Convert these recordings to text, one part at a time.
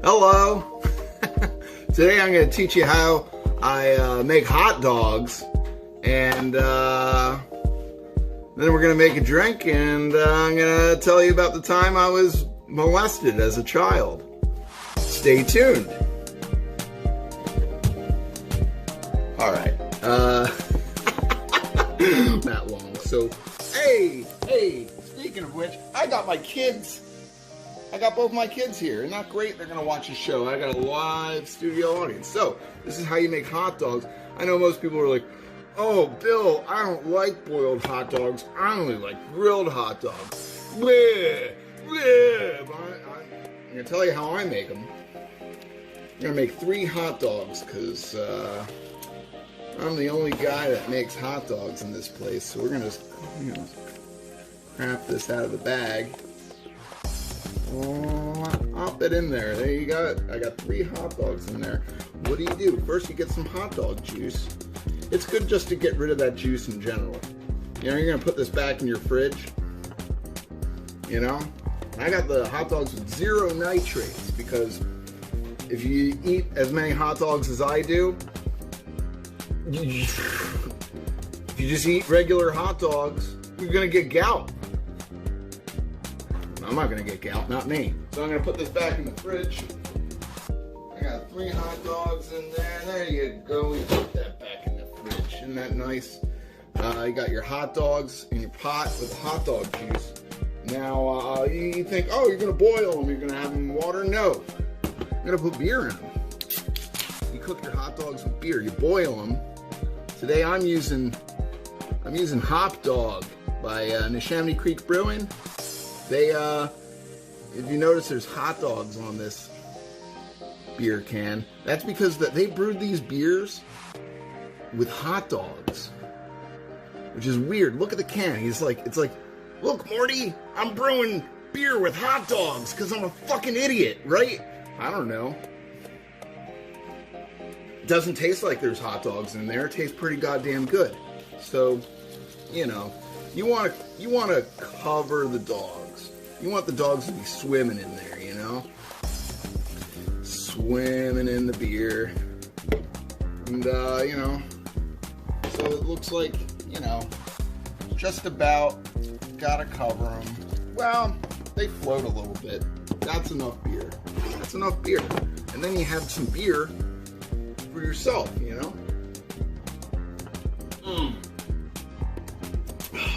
Hello! Today I'm going to teach you how I make hot dogs, and then we're going to make a drink, and I'm going to tell you about the time I was molested as a child. Stay tuned. Alright, that long. So, hey, speaking of which, I got my kids. I got both my kids here. Isn't that great? They're going to watch the show. I got a live studio audience. So, this is how you make hot dogs. I know most people are like, oh, Bill, I don't like boiled hot dogs. I only like grilled hot dogs. Bleh, bleh. But I'm going to tell you how I make them. I'm going to make 3 hot dogs because I'm the only guy that makes hot dogs in this place. So we're going to, crap this out of the bag. Pop it in there. There you go. I got 3 hot dogs in there. What do? First, you get some hot dog juice. It's good just to get rid of that juice in general. You know, you're going to put this back in your fridge. You know? I got the hot dogs with 0 nitrates because if you eat as many hot dogs as I do, if you just eat regular hot dogs, you're going to get gout. I'm not going to get gout, not me. So I'm going to put this back in the fridge. I got 3 hot dogs in there. There you go. We put that back in the fridge. Isn't that nice? You got your hot dogs in your pot with hot dog juice. Now, you think, oh, you're going to boil them. You're going to have them in water. No. You're going to put beer in them. You cook your hot dogs with beer. You boil them. Today I'm using Hop Dog by Neshaminy Creek Brewing. They, if you notice, there's hot dogs on this beer can. That's because they brewed these beers with hot dogs, which is weird. Look at the can. It's like, look, Morty, I'm brewing beer with hot dogs because I'm a fucking idiot, right? I don't know. It doesn't taste like there's hot dogs in there. It tastes pretty goddamn good. So, you know, you want to cover the dogs. You want the dogs to be swimming in there, you know? Swimming in the beer. And, you know, so it looks like, you know, just about gotta cover them. Well, they float a little bit. That's enough beer. That's enough beer. And then you have some beer for yourself, you know?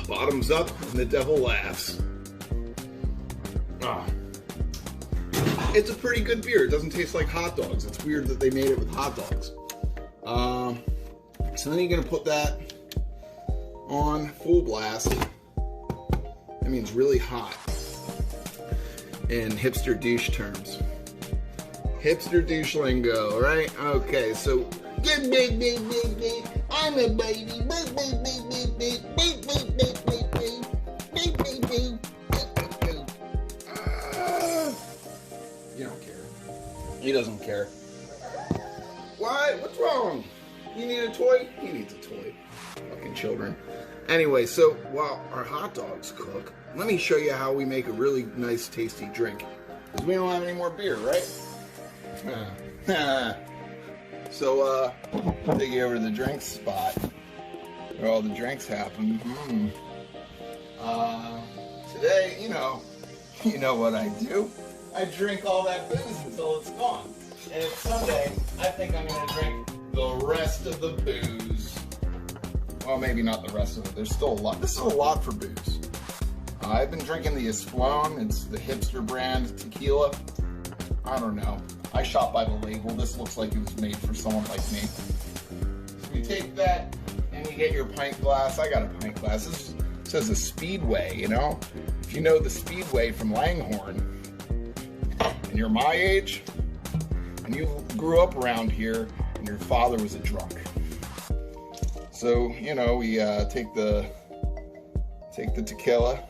Bottoms up and the devil laughs. It's a pretty good beer. It doesn't taste like hot dogs. It's weird that they made it with hot dogs. So then you're going to put that on full blast. That means really hot in hipster douche terms. Hipster douche lingo, right? Okay, so I'm a baby. You don't care. He doesn't care. Why? What's wrong? You need a toy? He needs a toy. Fucking children. Anyway, so while our hot dogs cook, let me show you how we make a really nice, tasty drink. Because we don't have any more beer, right? So, take you over to the drink spot where all the drinks happen. Today, you know what I do. I drink all that booze until it's gone. And it's Sunday, I think I'm going to drink the rest of the booze. Well, maybe not the rest of it. There's still a lot. This is a lot for booze. I've been drinking the Esplon. It's the hipster brand tequila. I don't know. I shop by the label. This looks like it was made for someone like me. So you take that and you get your pint glass. I got a pint glass. This says a Speedway, you know? If you know the Speedway from Langhorne, and you're my age, and you grew up around here, and your father was a drunk. So, you know, we take the tequila.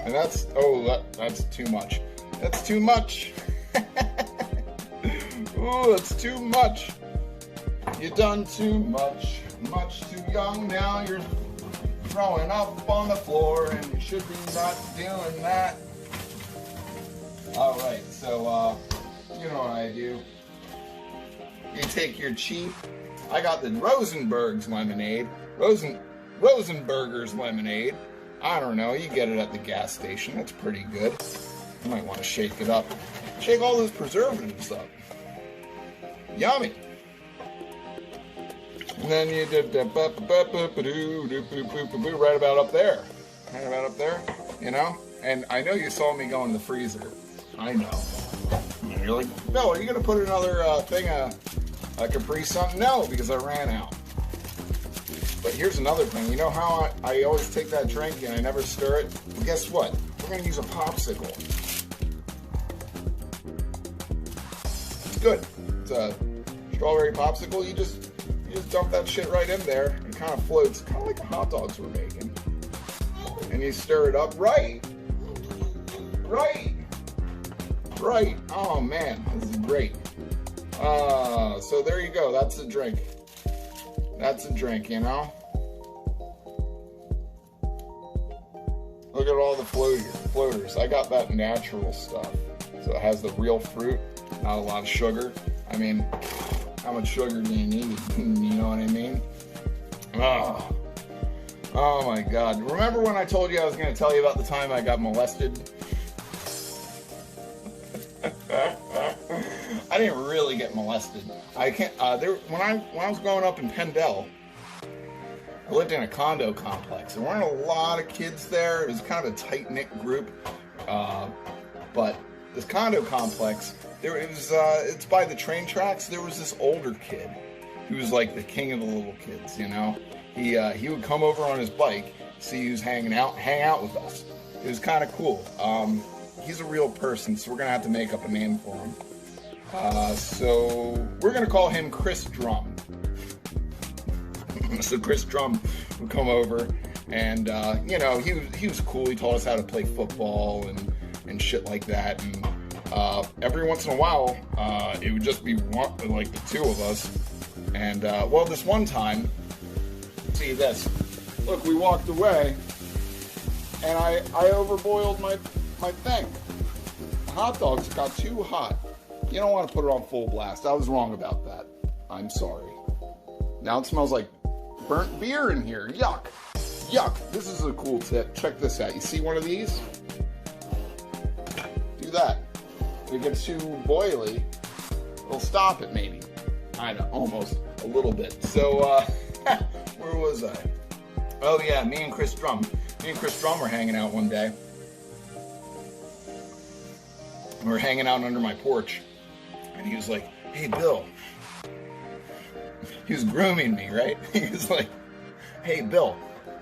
And that's too much. That's too much. Ooh, that's too much. You done too much. Much too young now. You're throwing up on the floor, and you should be not doing that. Alright, so, you know what I do. You take your cheap, I got the Rosenberg's lemonade, Rosenberger's lemonade. I don't know, you get it at the gas station, it's pretty good. You might want to shake it up. Shake all those preservatives up. Yummy. And then you did right about up there. Right about up there, you know? And I know you saw me go in the freezer. I know. And you're like, Bill, are you going to put another thing of Capri Sun? No, because I ran out. But here's another thing. You know how I always take that drink and I never stir it? Well, guess what? We're going to use a popsicle. It's good. It's a strawberry popsicle. You just dump that shit right in there. It kind of floats. Kind of like the hot dogs we're making. And you stir it up. Right. Oh, man. This is great. So there you go. That's a drink. That's a drink, you know? Look at all the floaters. I got that natural stuff. So it has the real fruit, not a lot of sugar. I mean, how much sugar do you need? You know what I mean? Oh my God. Remember when I told you I was going to tell you about the time I got molested? I didn't really get molested. I can't. When I was growing up in Pendle, I lived in a condo complex. There weren't a lot of kids there. It was kind of a tight-knit group. But this condo complex, it's by the train tracks. There was this older kid who was like the king of the little kids. You know, he would come over on his bike, see who's hang out with us. It was kind of cool. He's a real person, so we're gonna have to make up a name for him. So we're gonna call him Chris Drum. So Chris Drum would come over, and you know, he was cool. He taught us how to play football and shit like that. And every once in a while, it would just be like the two of us. And well, this one time, see this. Look, we walked away, and I overboiled my thing. The hot dogs got too hot. You don't want to put it on full blast. I was wrong about that. I'm sorry. Now it smells like burnt beer in here. Yuck. Yuck. This is a cool tip. Check this out. You see one of these? Do that. If it gets too boily, it'll stop it maybe. I know, almost a little bit. So, where was I? Oh yeah, me and Chris Drum were hanging out one day. We were hanging out under my porch, and he was like, "Hey, Bill." He was grooming me, right? He was like, "Hey, Bill,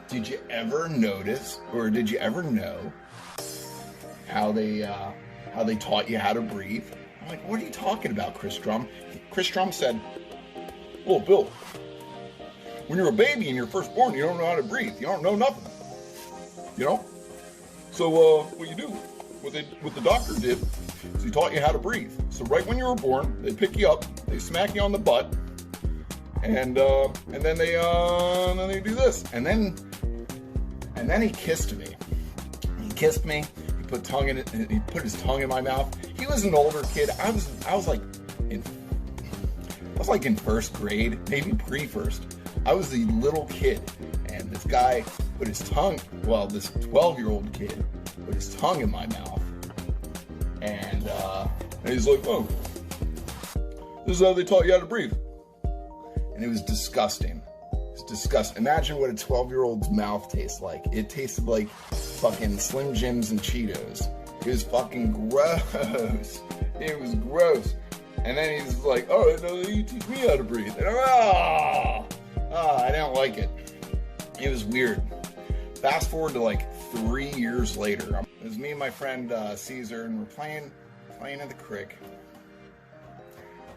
did you ever notice, or did you ever know how they taught you how to breathe?" I'm like, "What are you talking about, Chris Drum?" Chris Drum said, "Well, Bill, when you're a baby and you're first born, you don't know how to breathe. You don't know nothing. You know? So, what you do, what the doctor did, is he taught you how to breathe. So right when you were born, they pick you up, they smack you on the butt, and then they do this. And then he kissed me. He kissed me. He put his tongue in my mouth. He was an older kid. I was like in first grade, maybe pre-first. I was the little kid, and this guy put his tongue, well, this 12-year-old kid put his tongue in my mouth, and he's like, "Oh, this is how they taught you how to breathe." And it was disgusting. It's disgusting. Imagine what a 12-year-old's mouth tastes like. It tasted like fucking Slim Jims and Cheetos. It was fucking gross. It was gross. And then he's like, "Oh, no, you teach me how to breathe." And I didn't like it. It was weird. Fast forward to like 3 years later. It was me and my friend Caesar, and we're playing in the creek.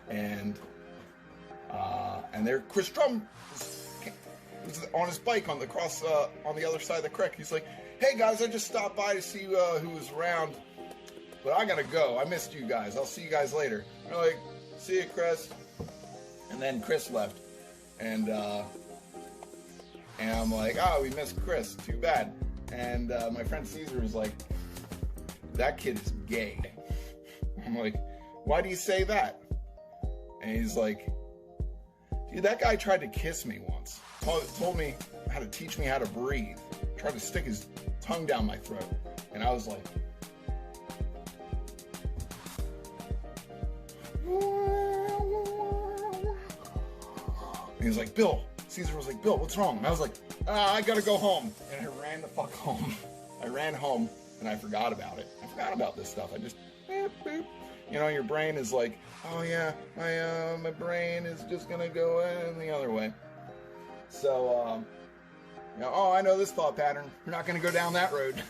And there, Chris Drum was on his bike on the other side of the creek. He's like, "Hey guys, I just stopped by to see who was around, but I gotta go. I missed you guys. I'll see you guys later." We're like, "See you, Chris." And then Chris left, and And I'm like, oh, we missed Chris, too bad. And my friend Caesar was like, that kid is gay. I'm like, why do you say that? And he's like, dude, that guy tried to kiss me once. Told me how to teach me how to breathe. Tried to stick his tongue down my throat. And I was like, and he was like, Bill. Caesar was like, Bill, what's wrong? And I was like, I gotta go home. And I ran the fuck home. I ran home and I forgot about it. I forgot about this stuff. I just, boop, boop. You know, your brain is like, oh yeah, my brain is just gonna go in the other way. So, you know, oh, I know this thought pattern. You're not gonna go down that road.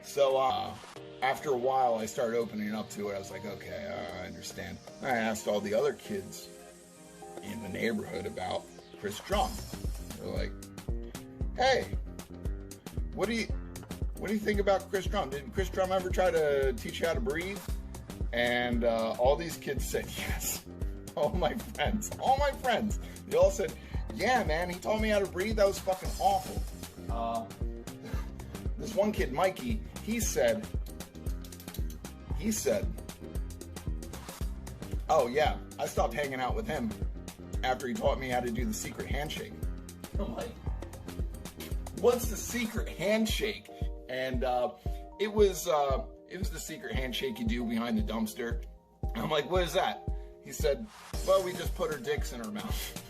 So, after a while, I started opening up to it. I was like, okay, I understand. I asked all the other kids in the neighborhood about Chris Drum. They're like, hey, what do you think about Chris Drum? Did Chris Drum ever try to teach you how to breathe? And all these kids said yes. All my friends, they all said, yeah, man, he taught me how to breathe. That was fucking awful. This one kid, Mikey, he said, oh yeah, I stopped hanging out with him after he taught me how to do the secret handshake. I'm like, what's the secret handshake? And it was the secret handshake you do behind the dumpster. And I'm like, what is that? He said, well, we just put our dicks in our mouth.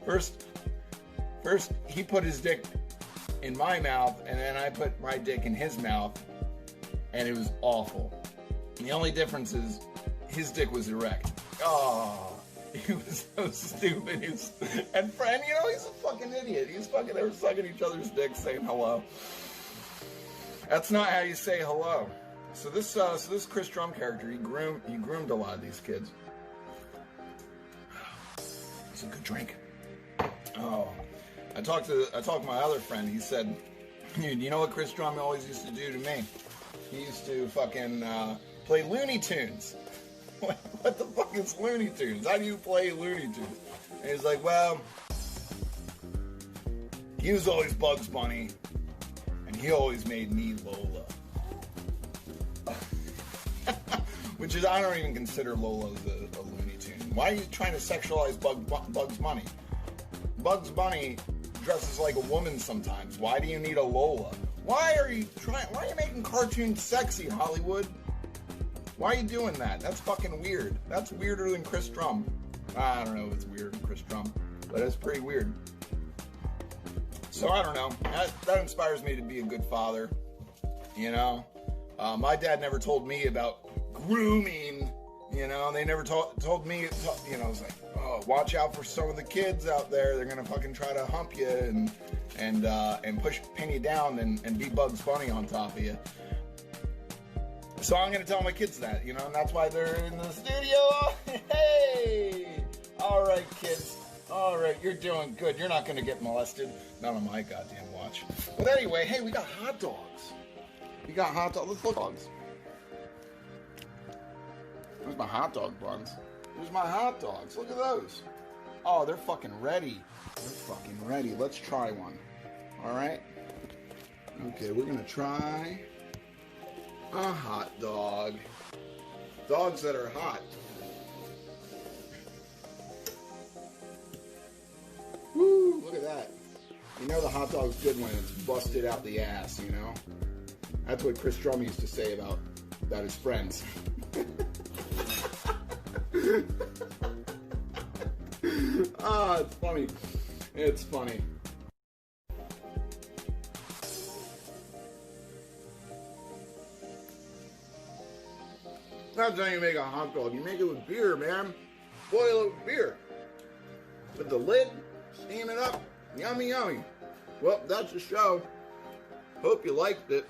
First, he put his dick in my mouth, and then I put my dick in his mouth, and it was awful. And the only difference is his dick was erect. Oh, he was so stupid. And friend, you know, he's a fucking idiot. They were sucking each other's dicks, saying hello. That's not how you say hello. So this Chris Drum character, he groomed a lot of these kids. It's a good drink. Oh, I talked to my other friend. He said, dude, you know what Chris Drum always used to do to me? He used to fucking play Looney Tunes. What the fuck is Looney Tunes? How do you play Looney Tunes? And he's like, well, he was always Bugs Bunny, and he always made me Lola. Which is, I don't even consider Lola a Looney Tune. Why are you trying to sexualize Bugs Bunny? Bugs Bunny dresses like a woman sometimes. Why do you need a Lola? Why are you making cartoons sexy, Hollywood? Why are you doing that? That's fucking weird. That's weirder than Chris Drum. I don't know if it's weirder than Chris Drum, but it's pretty weird. So I don't know. That inspires me to be a good father. You know? My dad never told me about grooming. You know, they never told me, you know, it's like, oh, watch out for some of the kids out there. They're going to fucking try to hump you and pin you down and be Bugs Bunny on top of you. So I'm going to tell my kids that, you know, and that's why they're in the studio. Hey! All right, kids. All right, you're doing good. You're not going to get molested. Not on my goddamn watch. But anyway, hey, we got hot dogs. We got hot dogs. Let's look at dogs. There's my hot dog buns. There's my hot dogs. Look at those. Oh, they're fucking ready. They're fucking ready. Let's try one. All right? Okay, we're going to try a hot dog. Dogs that are hot. Woo, look at that. You know the hot dog's good when it's busted out the ass, you know? That's what Chris Drum used to say about his friends. Ah, it's funny. It's funny. That's how you make a hot dog. You make it with beer, man. Boil it with beer. With the lid, steam it up. Yummy, yummy. Well, that's the show. Hope you liked it.